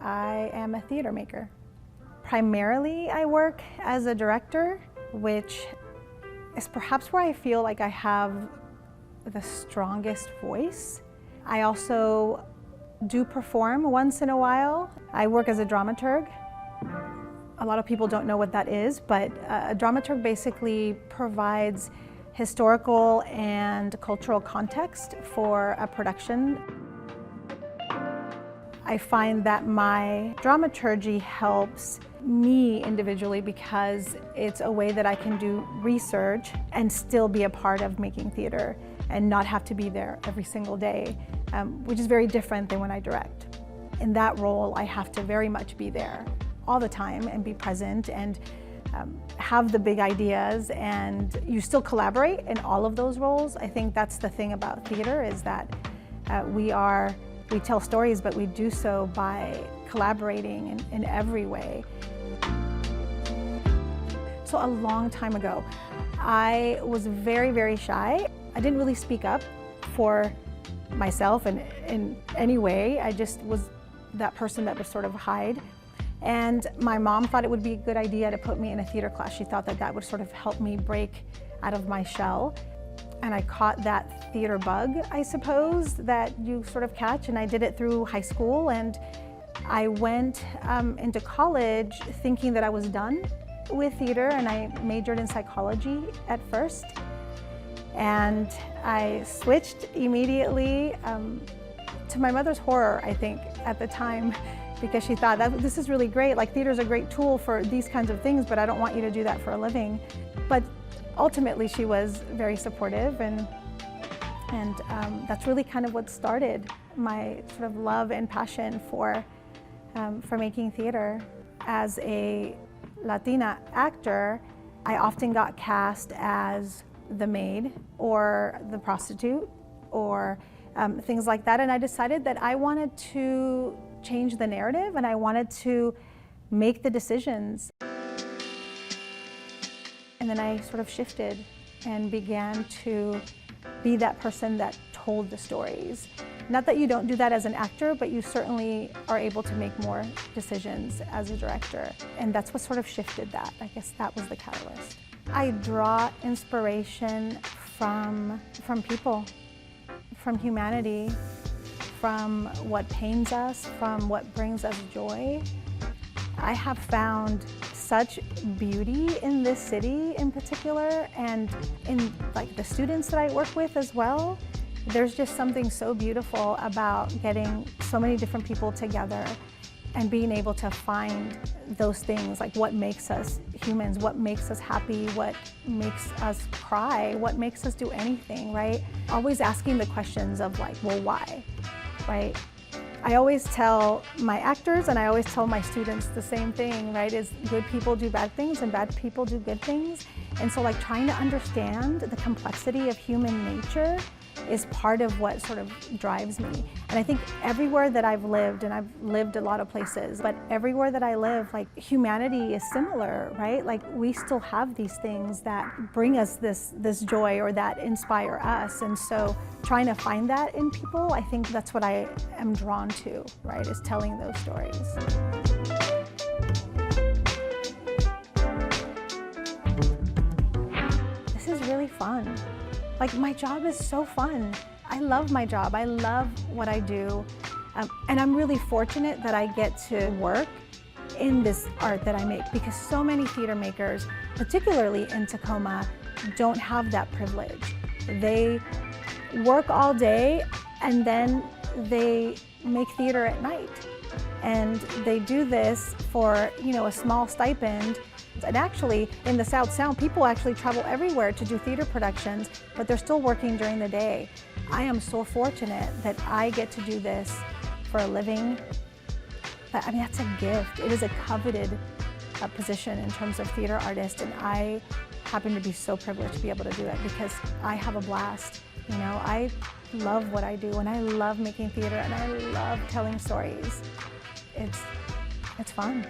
I am a theater maker. Primarily, I work as a director, which is perhaps where I feel like I have the strongest voice. I also do perform once in a while. I work as a dramaturg. A lot of people don't know what that is, but a dramaturg basically provides historical and cultural context for a production. I find that my dramaturgy helps me individually because it's a way that I can do research and still be a part of making theater and not have to be there every single day, which is very different than when I direct. In that role, I have to very much be there all the time and be present and have the big ideas, and you still collaborate in all of those roles. I think that's the thing about theater, is that we tell stories, but we do so by collaborating in every way. So a long time ago, I was very, very shy. I didn't really speak up for myself in any way. I just was that person that would sort of hide. And my mom thought it would be a good idea to put me in a theater class. She thought that that would sort of help me break out of my shell. And I caught that theater bug, I suppose, that you sort of catch, and I did it through high school. And I went into college thinking that I was done with theater, and I majored in psychology at first. And I switched immediately to my mother's horror, I think, at the time, because she thought that this is really great, like theater's a great tool for these kinds of things, but I don't want you to do that for a living. But ultimately she was very supportive, and that's really kind of what started my sort of love and passion for making theater. As a Latina actor, I often got cast as the maid or the prostitute or things like that, and I decided that I wanted to change the narrative and I wanted to make the decisions. And then I sort of shifted and began to be that person that told the stories. Not that you don't do that as an actor, but you certainly are able to make more decisions as a director. And that's what sort of shifted that. I guess that was the catalyst. I draw inspiration from people, from humanity, from what pains us, from what brings us joy. I have found such beauty in this city in particular, and in like the students that I work with as well. There's just something so beautiful about getting so many different people together and being able to find those things, like what makes us humans, what makes us happy, what makes us cry, what makes us do anything, right? Always asking the questions of like, well, why, right? I always tell my actors and I always tell my students the same thing, right? Is good people do bad things and bad people do good things. And so like trying to understand the complexity of human nature is part of what sort of drives me. And I think everywhere that I've lived, and I've lived a lot of places, but everywhere that I live, like humanity is similar, right? Like we still have these things that bring us this joy or that inspire us. And so trying to find that in people, I think that's what I am drawn to, right? Is telling those stories. This is really fun. Like my job is so fun. I love my job. I love what I do. And I'm really fortunate that I get to work in this art that I make, because so many theater makers, particularly in Tacoma, don't have that privilege. They work all day and then they make theater at night. And they do this for, a small stipend. And actually, in the South Sound, people actually travel everywhere to do theater productions, but they're still working during the day. I am so fortunate that I get to do this for a living. I mean, that's a gift. It is a coveted position in terms of theater artist, and I happen to be so privileged to be able to do it because I have a blast. I love what I do, and I love making theater, and I love telling stories. It's fun.